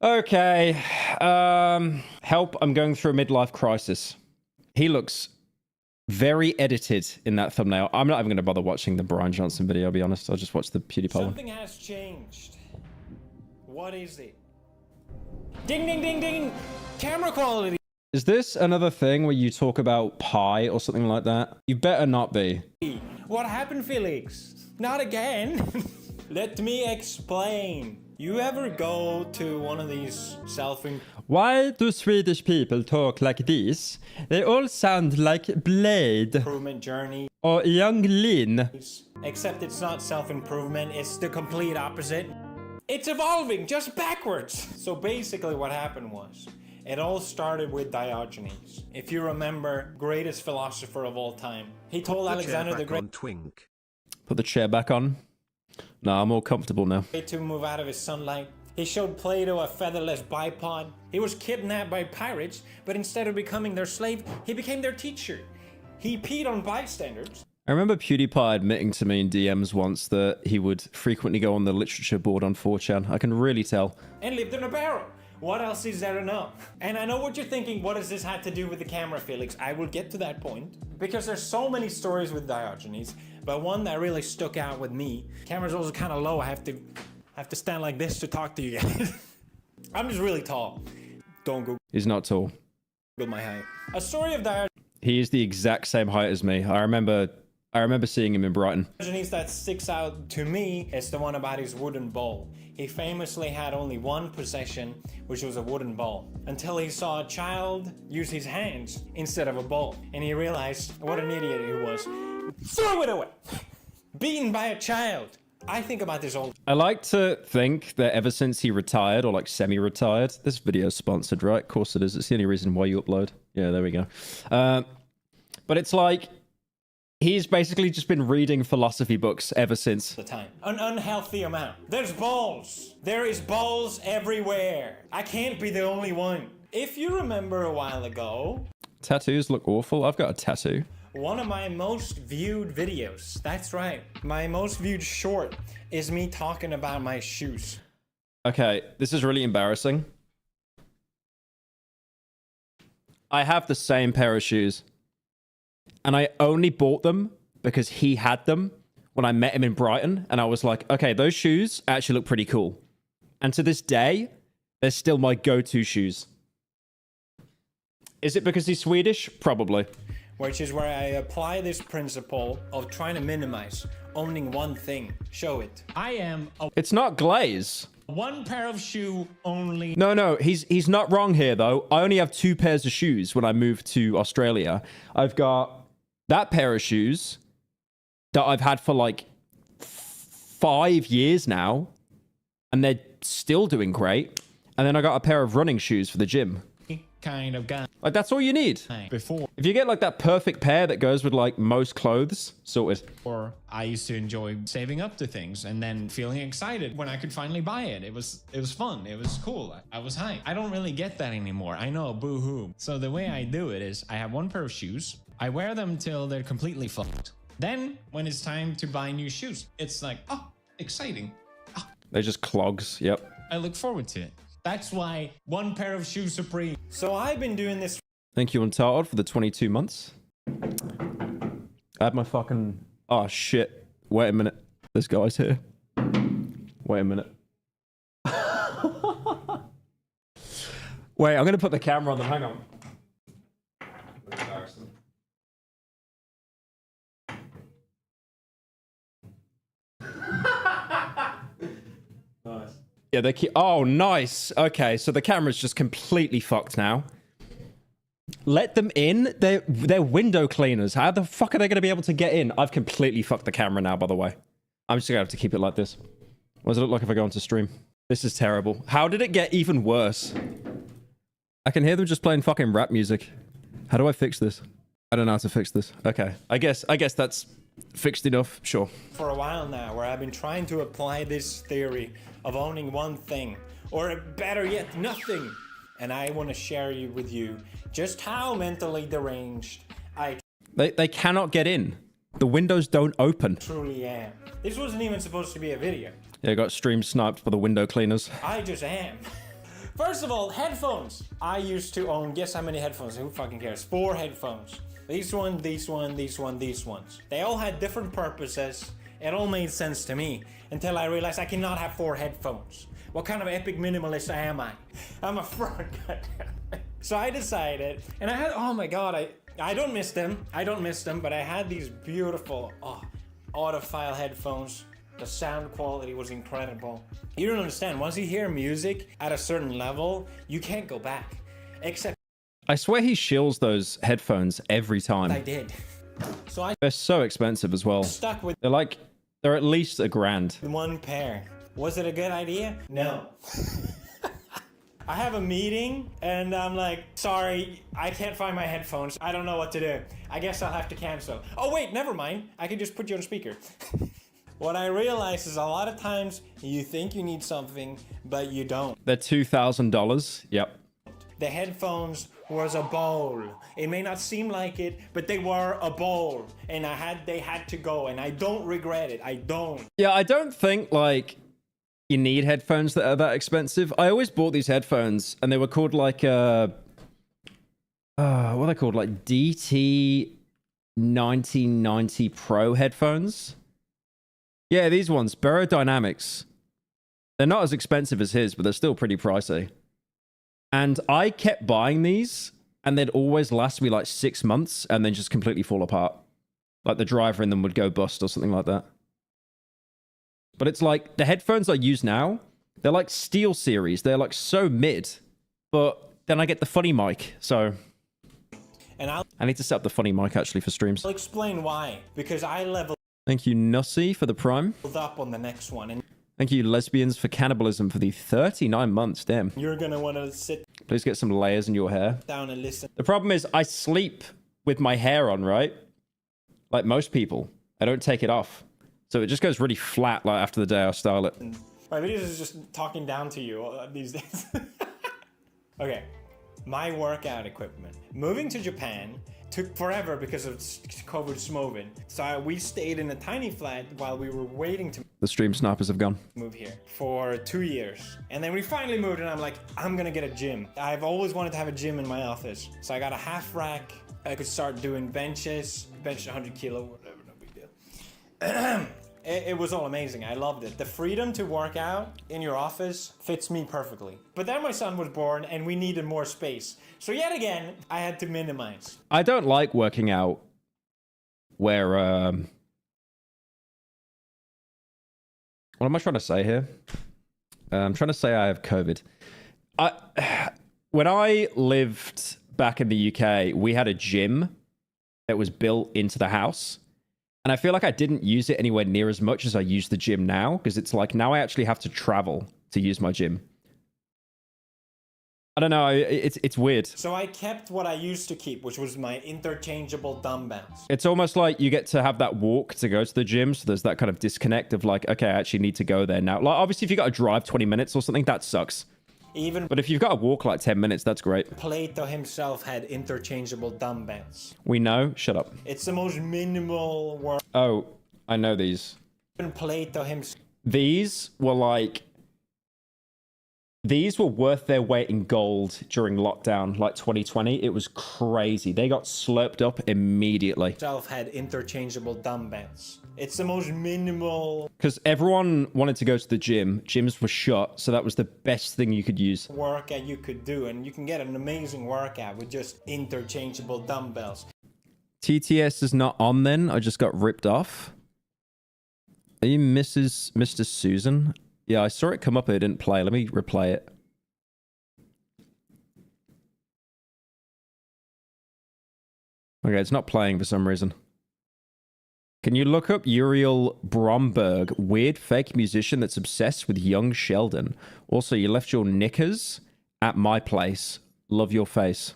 Okay. Help, I'm going through a midlife crisis. He looks very edited in that thumbnail. I'm not even going to bother watching the Brian Johnson video, I'll be honest. I'll just watch the Pewdiepie one. Something has changed. What is it? Ding, ding, ding, ding! Camera quality! Is this another thing where you talk about pie or something like that? You better not be. What happened, Felix? Not again. Let me explain. You ever go to one of these Why do Swedish people talk like this? They all sound like Blade improvement journey? or Young Lin. Except it's not self-improvement, it's the complete opposite. It's evolving, just backwards. So basically what happened was, it all started with Diogenes. If you remember, greatest philosopher of all time. He told Alexander the Great Put the chair back on. No, I'm all comfortable now. to move out of his sunlight. He showed Plato a featherless bipod. He was kidnapped by pirates, but instead of becoming their slave, he became their teacher. He peed on bystanders. I remember PewDiePie admitting to me in DMs once that he would frequently go on the literature board on 4chan. I can really tell. And lived in a barrel. What else is there to know? And I know what you're thinking, what does this have to do with the camera, Felix? I will get to that point. Because there's so many stories with Diogenes, but one that really stuck out with me. Camera's also kind of low, I have to stand like this to talk to you guys. I'm just really tall. Don't Google He's not tall. my height. A story of Diogenes He is the exact same height as me. I remember seeing him in Brighton. that sticks out to me is the one about his wooden bowl. He famously had only one possession, which was a wooden bowl, until he saw a child use his hands instead of a bowl. And he realized what an idiot he was. Throw it away! Beaten by a child. I think about this all. I like to think that ever since he retired, or like semi-retired, this video's sponsored, right? Of course it is. It's the only reason why you upload. Yeah, there we go. But it's like, he's basically just been reading philosophy books ever since. The time. An unhealthy amount. There's balls. There is balls everywhere. I can't be the only one. If you remember a while ago, Tattoos look awful. I've got a tattoo. one of my most viewed videos, that's right, my most viewed short is me talking about my shoes. Okay, this is really embarrassing. I have the same pair of shoes. And I only bought them because he had them when I met him in Brighton. And I was like, okay, those shoes actually look pretty cool. And to this day, they're still my go-to shoes. Is it because he's Swedish? Probably. Which is where I apply this principle of trying to minimize, owning one thing. Show it. I am a It's not glaze. one pair of shoe only. No, he's not wrong here, though. I only have 2 pairs of shoes when I moved to Australia. I've got that pair of shoes that I've had for like 5 years now, and they're still doing great. And then I got a pair of running shoes for the gym. Kind of guy. Like, that's all you need. Before. If you get like that perfect pair that goes with like most clothes, sorted. Or I used to enjoy saving up to things and then feeling excited when I could finally buy it. It was fun. It was cool. I was hyped. I don't really get that anymore. I know, boo-hoo. So the way I do it is I have one pair of shoes. I wear them till they're completely fucked. Then when it's time to buy new shoes, it's like, oh, exciting. Oh, They're just clogs. Yep. I look forward to it. That's why one pair of shoes supreme. So I've been doing this. Thank you, Untitled, for the 22 months. I had my fucking... Oh, shit. Wait a minute. This guy's here. Wait a minute. Wait, I'm going to put the camera on them. Hang on. Embarrassing. Nice. Yeah, they keep... Oh, nice. Okay, so the camera's just completely fucked now. Let them in. They're window cleaners. How the fuck are they going to be able to get in? I've completely fucked the camera now, by the way. I'm just going to have to keep it like this. What does it look like if I go into stream? This is terrible. How did it get even worse? I can hear them just playing fucking rap music. How do I fix this? I don't know how to fix this. Okay. I guess that's fixed enough. Sure. For a while now, where I've been trying to apply this theory of owning one thing, or better yet, nothing. And I want to share with you just how mentally deranged I They cannot get in. The windows don't open. truly am. This wasn't even supposed to be a video. Yeah, I got stream sniped by the window cleaners. I just am. First of all, headphones. I used to own, guess how many headphones? Who fucking cares? 4 headphones. These ones. They all had different purposes. It all made sense to me until I realized I cannot have 4 headphones. What kind of epic minimalist am I? I'm a fraud. So I decided, and I had, oh my god, I don't miss them. But I had these beautiful audiophile headphones. The sound quality was incredible. You don't understand. Once you hear music at a certain level, you can't go back. Except I swear he shills those headphones every time. I did. So They're so expensive as well. stuck with They're at least $1,000. one pair. Was it a good idea? No. I have a meeting and I'm like, sorry, I can't find my headphones. I don't know what to do. I guess I'll have to cancel. Oh wait, never mind. I can just put you on speaker. What I realize is a lot of times you think you need something, but you don't. They're $2,000. Yep. The headphones was a bowl. It may not seem like it, but they were a bowl. And they had to go, and I don't regret it. I don't. Yeah, I don't think, like, you need headphones that are that expensive. I always bought these headphones, and they were called, like, what are they called? Like, DT 1990 Pro headphones? Yeah, these ones, Dynamics. They're not as expensive as his, but they're still pretty pricey. And I kept buying these, and they'd always last me like 6 months, and then just completely fall apart. Like the driver in them would go bust or something like that. But it's like, the headphones I use now, they're like Steel Series. They're like so mid, but then I get the funny mic, so... And I need to set up the funny mic actually for streams. I'll explain why. Because I leveled Thank you, Nussie, for the Prime. up on the next one. And Thank you, Lesbians, for Cannibalism for the 39 months. Damn. you're gonna want to sit Please get some layers in your hair. down and listen. The problem is I sleep with my hair on, right? Like most people. I don't take it off. So it just goes really flat like after the day I style it. My videos is just talking down to you these days. Okay, my workout equipment. Moving to Japan took forever because of COVID smoking. So we stayed in a tiny flat while we were waiting to The stream snipers have gone. move here for 2 years. And then we finally moved and I'm like, I'm gonna get a gym. I've always wanted to have a gym in my office. So I got a half rack. I could start doing benches, bench 100 kilo, whatever, no big deal. It was all amazing. I loved it. The freedom to work out in your office fits me perfectly. But then my son was born and we needed more space. So yet again, I had to minimize. I don't like working out where, what am I trying to say here? I'm trying to say I have COVID. When I lived back in the UK, we had a gym that was built into the house. And I feel like I didn't use it anywhere near as much as I use the gym now, because it's like now I actually have to travel to use my gym. I don't know, it's weird. So I kept what I used to keep, which was my interchangeable dumbbells. It's almost like you get to have that walk to go to the gym, so there's that kind of disconnect of like, okay, I actually need to go there now. Like obviously if you got to drive 20 minutes or something, that sucks. Even But if you've got to walk like 10 minutes, that's great. Plato himself had interchangeable dumbbells. We know. Shut up. It's the most minimal work. Oh, I know these. Even Plato himself. These were like... These were worth their weight in gold during lockdown, like 2020. It was crazy. They got slurped up immediately. Had interchangeable dumbbells. It's the most minimal Because everyone wanted to go to the gym. Gyms were shut, so that was the best thing you could use. workout you could do, and you can get an amazing workout with just interchangeable dumbbells. TTS is not on then. I just got ripped off. Are you Mr. Susan? Yeah, I saw it come up, but it didn't play. Let me replay it. Okay, it's not playing for some reason. Can you look up Uriel Bromberg, weird fake musician that's obsessed with young Sheldon? Also, you left your knickers at my place. Love your face.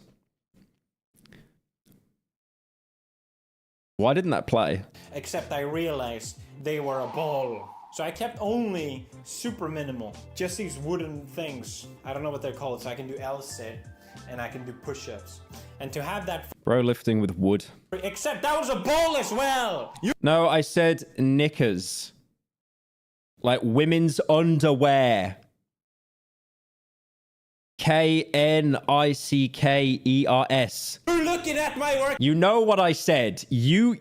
Why didn't that play? Except I realized they were a ball. So I kept only super minimal. Just these wooden things. I don't know what they're called. So I can do L-sit and I can do push-ups. And to have that... Bro lifting with wood. Except that was a ball as well! No, I said knickers. Like women's underwear. Knickers. You're looking at my work. You know what I said. You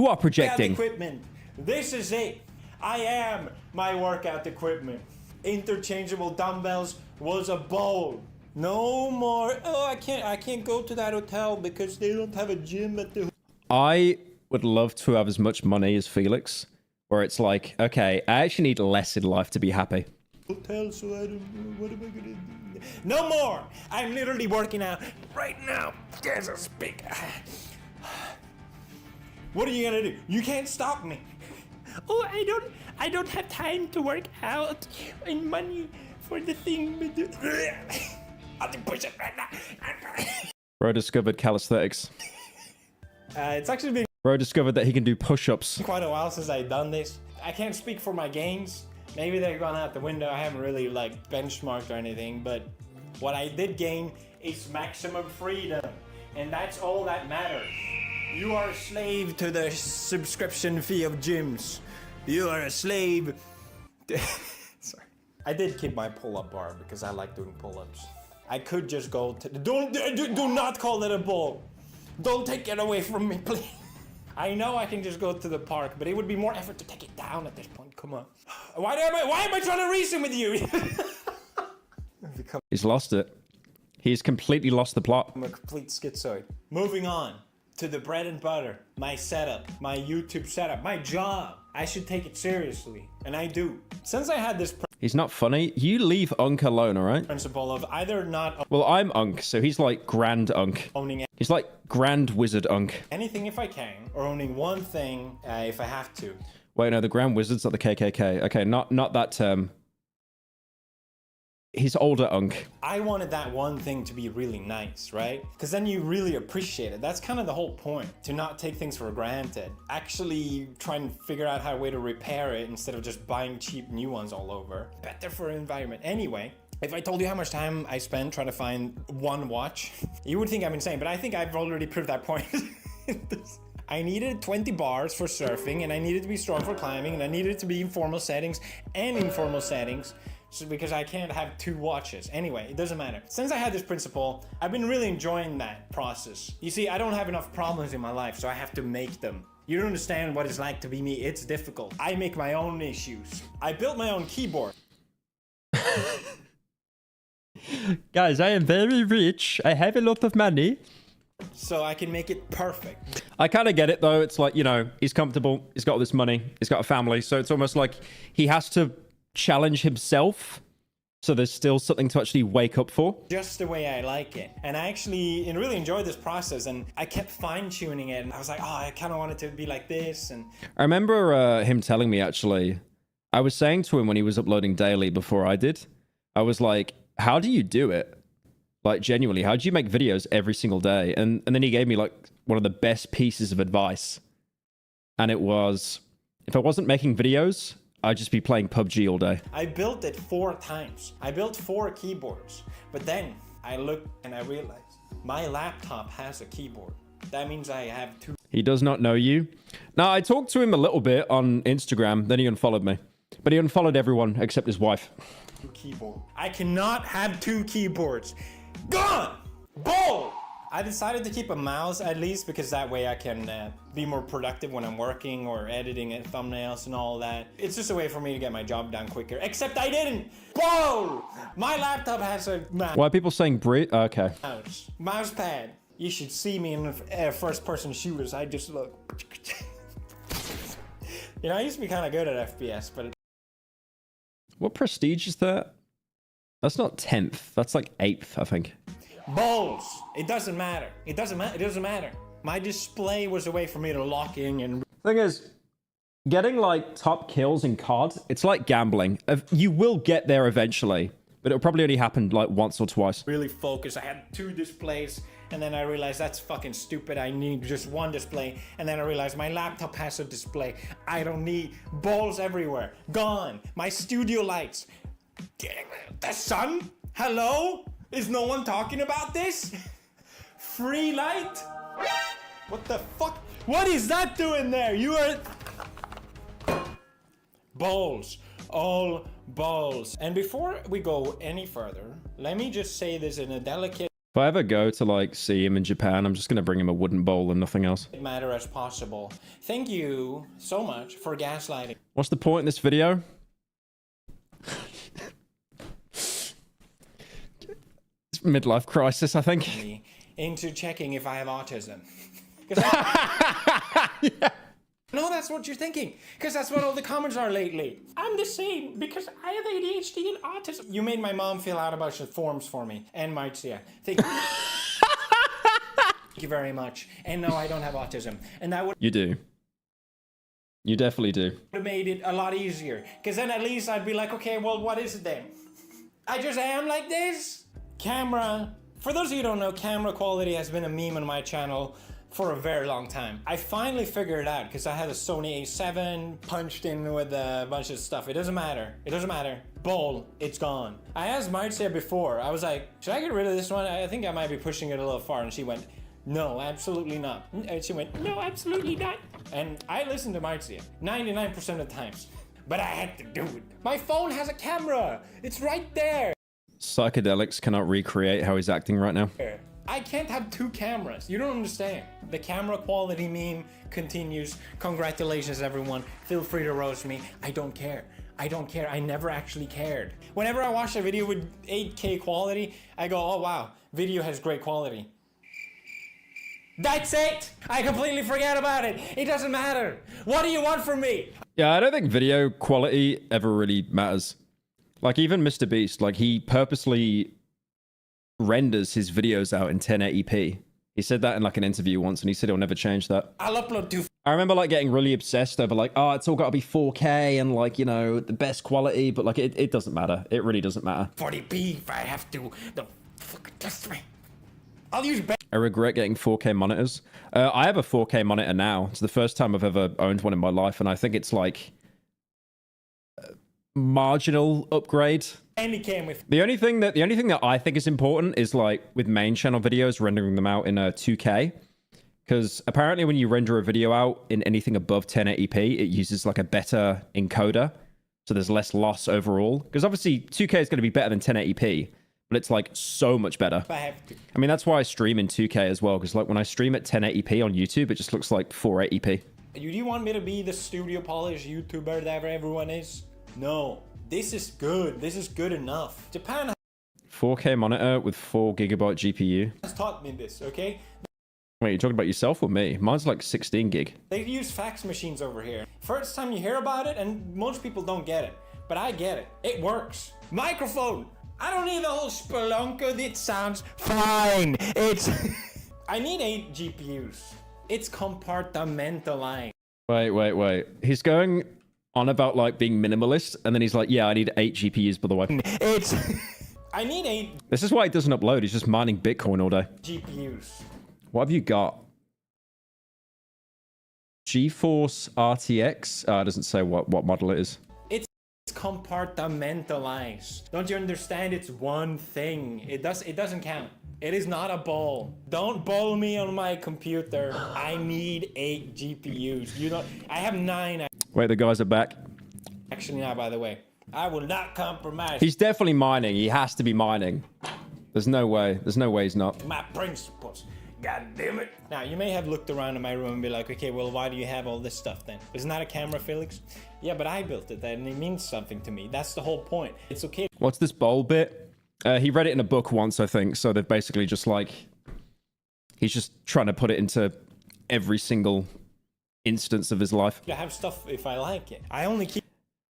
are projecting. Equipment. This is it. I am my workout equipment. Interchangeable dumbbells was a bowl. No more. Oh, I can't go to that hotel because they don't have a gym at the. I would love to have as much money as Felix, where it's like, okay, I actually need less in life to be happy. Hotel, so I don't know. What am I gonna do? No more. I'm literally working out right now. There's a speak. What are you gonna do? You can't stop me. Oh, I don't have time to work out and money for the thing. I'll push it right now. Bro discovered calisthenics. It's actually been Bro discovered that he can do push-ups. quite a while since I've done this. I can't speak for my gains. Maybe they've gone out the window. I haven't really like benchmarked or anything, but what I did gain is maximum freedom, and that's all that matters. You are a slave to the subscription fee of gyms. You are a slave. Sorry. I did keep my pull-up bar because I like doing pull-ups. I could just go to do not call it a bowl. Don't take it away from me, please. I know I can just go to the park, but it would be more effort to take it down at this point. Come on. Why am I trying to reason with you? He's lost it. He's completely lost the plot. I'm a complete schizoid. Moving on to the bread and butter, my setup, my YouTube setup, my job. I should take it seriously, and I do. Since I had this He's not funny. You leave Unk alone, all right? principle of either not Well, I'm Unk, so he's like Grand Unk. owning He's like Grand Wizard Unk. anything if I can, or owning one thing if I have to. Wait, no, the Grand Wizard's not the KKK. Okay, not that term. He's older Unk. I wanted that one thing to be really nice, right? Because then you really appreciate it. That's kind of the whole point, to not take things for granted. Actually try and figure out how a way to repair it instead of just buying cheap new ones all over. Better for the environment. Anyway, if I told you how much time I spend trying to find one watch, you would think I'm insane, but I think I've already proved that point. I needed 20 bars for surfing, and I needed to be strong for climbing, and I needed it to be in formal settings and informal settings. So because I can't have two watches. Anyway, it doesn't matter. Since I had this principle, I've been really enjoying that process. You see, I don't have enough problems in my life, so I have to make them. You don't understand what it's like to be me. It's difficult. I make my own issues. I built my own keyboard. Guys, I am very rich. I have a lot of money. So I can make it perfect. I kind of get it, though. It's like, you know, he's comfortable. He's got all this money. He's got a family. So it's almost like he has to challenge himself, so there's still something to actually wake up for. Just the way I like it. And I actually really enjoyed this process, and I kept fine-tuning it, and I was like, oh, I kind of want it to be like this. And I remember him telling me, actually, I was saying to him when he was uploading daily before I did, I was like, how do you do it? Like, genuinely, how do you make videos every single day? And then he gave me like one of the best pieces of advice. And it was, if I wasn't making videos, I'd just be playing PUBG all day. I built it 4 times. I built 4 keyboards. But then I looked and I realized my laptop has a keyboard. That means I have 2. He does not know you. Now, I talked to him a little bit on Instagram, then he unfollowed me. But he unfollowed everyone except his wife. Keyboard. I cannot have 2 keyboards. Gone! Bold! I decided to keep a mouse at least because that way I can be more productive when I'm working or editing thumbnails and all that. It's just a way for me to get my job done quicker. Except I didn't! Whoa! My laptop has a mouse. Why are people saying okay. Mouse pad. You should see me in first person shooters. I just look. You know, I used to be kind of good at FPS, but... What prestige is that? That's not 10th. That's like 8th, I think. Balls! It doesn't matter. It doesn't matter. My display was a way for me to lock in and... Thing is, getting like top kills in COD, it's like gambling. You will get there eventually, but it'll probably only happen like once or twice. Really focus. I had 2 displays, and then I realized that's fucking stupid. I need just 1 display, and then I realized my laptop has a display. I don't need balls everywhere. Gone. My studio lights. The sun? Hello? Is no one talking about this? Free light? What the fuck? What is that doing there? You are... Balls. All balls. And before we go any further, let me just say this in a delicate If I ever go to like see him in Japan, I'm just gonna bring him a wooden bowl and nothing else. matter as possible. Thank you so much for gaslighting What's the point in this video? It's midlife crisis, I think. me into checking if I have autism. Yeah. No, that's what you're thinking. Because that's what all the comments are lately. I'm the same because I have ADHD and autism. You made my mom fill out a bunch of forms for me. And Marcia. Thank you very much. And no, I don't have autism. And that would You do. You definitely do. have made it a lot easier. Because then at least I'd be like, okay, well, what is it then? I just am like this? Camera. For those of you who don't know, camera quality has been a meme on my channel for a very long time. I finally figured it out because I had a Sony A7 punched in with a bunch of stuff. It doesn't matter. It doesn't matter. Bowl, it's gone. I asked Marcia before, I was like, should I get rid of this one? I think I might be pushing it a little far. And she went, no, absolutely not. And she went, no, absolutely not. And I listened to Marcia 99% of the times, but I had to do it. My phone has a camera. It's right there. Psychedelics cannot recreate how he's acting right now. I can't have two cameras. You don't understand. The camera quality meme continues. Congratulations, everyone. Feel free to roast me. I don't care. I don't care. I never actually cared. Whenever I watch a video with 8K quality, I go, oh wow, video has great quality. That's it. I completely forget about it. It doesn't matter. What do you want from me? Yeah, I don't think video quality ever really matters. Like even Mr. Beast, like he purposely renders his videos out in 1080p. He said that in like an interview once, and he said he'll never change that. I'll upload two. I remember like getting really obsessed over like, oh, it's all got to be 4K and like, you know, the best quality, but like it doesn't matter. It really doesn't matter. 40p if I have to. Don't fucking test me. I'll use I regret getting 4K monitors. I have a 4K monitor now. It's the first time I've ever owned one in my life, and I think it's like a marginal upgrade. and he came with The only thing that I think is important is like with main channel videos, rendering them out in a 2K. Because apparently when you render a video out in anything above 1080p, it uses like a better encoder. So there's less loss overall. Because obviously 2K is going to be better than 1080p, but it's like so much better. I have to. I mean, that's why I stream in 2K as well. Because like when I stream at 1080p on YouTube, it just looks like 480p. Do you want me to be the studio polished YouTuber that everyone is? No. This is good. This is good enough. Japan 4K monitor with 4 gigabyte GPU. has taught me this, okay? Wait, you're talking about yourself or me? Mine's like 16 gig. They use fax machines over here. First time you hear about it, and most people don't get it. But I get it. It works. Microphone! I don't need the whole spelunker. It sounds fine. It's... I need 8 GPUs. It's compartmentalized. Wait. He's going on about like being minimalist, and then he's like, yeah, I need 8 GPUs, by the way. It's... I need 8 This is why he doesn't upload. He's just mining Bitcoin all day. GPUs. What have you got? GeForce RTX? It doesn't say what model it is. It's compartmentalized. Don't you understand? It's one thing. It doesn't count. It is not a ball. Don't bowl me on my computer. I need 8 GPUs. You don't. I have 9 Wait, the guys are back. actually now, by the way. I will not compromise He's definitely mining. He has to be mining. There's no way. There's no way he's not. my principles. God damn it. Now, you may have looked around in my room and be like, okay, well, why do you have all this stuff then? Isn't that a camera, Felix? Yeah, but I built it and it means something to me. That's the whole point. It's okay. What's this bowl bit? He read it in a book once, I think. So they're basically just like... He's just trying to put it into every single instance of his life. To have stuff if I like it. I only keep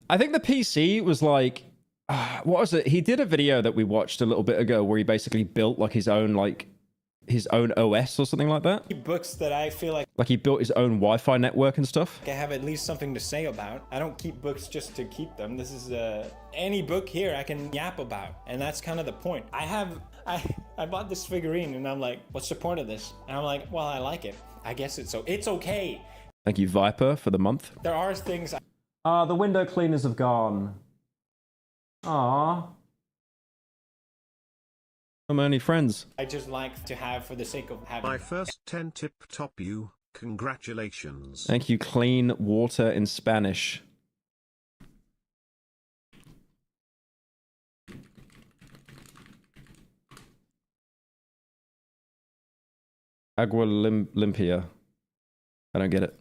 I think the PC was like... what was it? He did a video that we watched a little bit ago where he basically built like his own OS or something like that. books that I feel like Like he built his own Wi-Fi network and stuff. I have at least something to say about. I don't keep books just to keep them. This is any book here I can yap about, and that's kind of the point. I bought this figurine and I'm like, what's the point of this? And I'm like, well, I like it. I guess it's okay. Thank you, Viper, for the month. There are things The window cleaners have gone. Ah. I'm only friends. I just like to have for the sake of having. My first 10 tip top you. Congratulations. Thank you, clean water in Spanish. Agua limpia. I don't get it.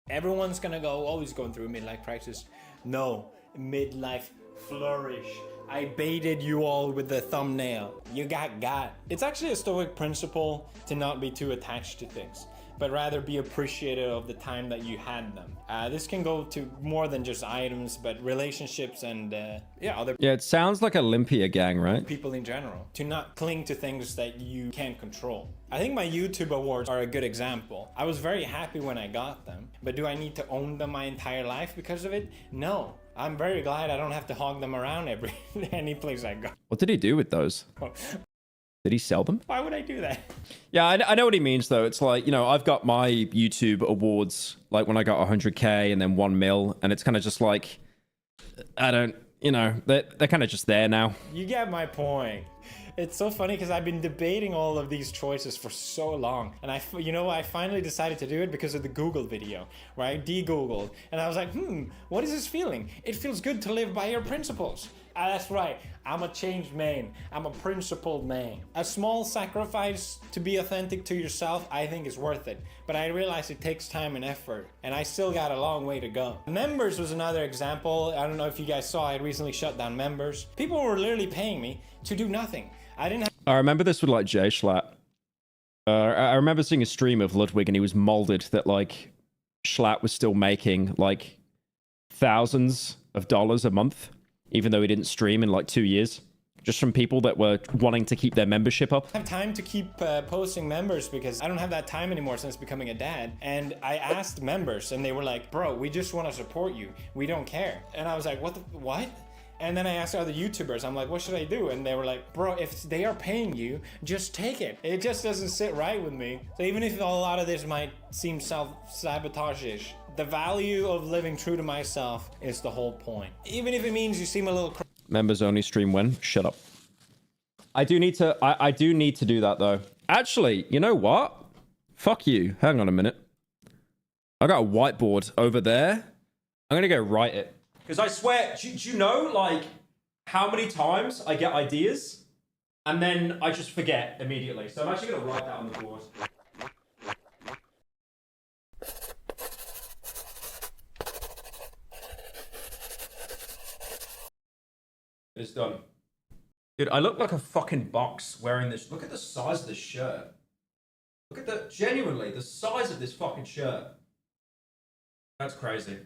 Everyone's gonna go, always going through a midlife crisis. No, midlife flourish. I baited you all with the thumbnail. You got. It's actually a Stoic principle to not be too attached to things, but rather be appreciative of the time that you had them. This can go to more than just items, but relationships and other Yeah, it sounds like a limpia gang, right? people in general. To not cling to things that you can't control. I think my YouTube awards are a good example. I was very happy when I got them, but do I need to own them my entire life because of it? No. I'm very glad I don't have to hog them around any place I go. What did he do with those? Did he sell them? Why would I do that? Yeah, I know what he means, though. It's like, you know, I've got my YouTube awards, like when I got 100K and then 1 mil, and it's kind of just like, I don't, you know, they're kind of just there now. You get my point. It's so funny because I've been debating all of these choices for so long, and I finally decided to do it because of the Google video, where I de-Googled, and I was like, what is this feeling? It feels good to live by your principles. That's right, I'm a changed man. I'm a principled man. A small sacrifice to be authentic to yourself, I think is worth it, but I realize it takes time and effort, and I still got a long way to go. Members was another example. I don't know if you guys saw, I recently shut down members. People were literally paying me to do nothing. I remember this with like Jay Schlatt. I remember seeing a stream of Ludwig and he was molded that like Schlatt was still making like thousands of dollars a month, even though he didn't stream in like 2 years, just from people that were wanting to keep their membership up. I have time to keep posting members because I don't have that time anymore since becoming a dad. And I asked members and they were like, bro, we just want to support you. We don't care. And I was like, what? And then I asked other YouTubers, I'm like, what should I do? And they were like, bro, if they are paying you, just take it. It just doesn't sit right with me. So even if a lot of this might seem self-sabotage-ish, the value of living true to myself is the whole point. Even if it means you seem a little Members only stream when? Shut up. I do need to do that though. Actually, you know what? Fuck you. Hang on a minute. I got a whiteboard over there. I'm gonna go write it. Because I swear, do you know, like, how many times I get ideas and then I just forget immediately? So I'm actually going to write that on the board. It's done. Dude, I look like a fucking box wearing this. Look at the size of this shirt. Look at genuinely, the size of this fucking shirt. That's crazy.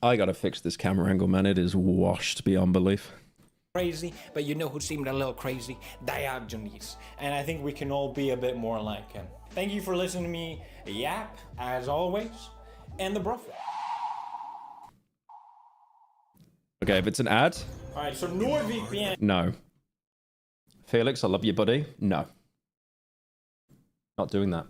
I gotta fix this camera angle, man. It is washed beyond belief. crazy, but you know who seemed a little crazy? Diogenes. And I think we can all be a bit more like him. Thank you for listening to me yap, as always, and the Bruffet. Okay, if it's an ad. Alright, so NordVPN. No. Felix, I love you, buddy. No. Not doing that.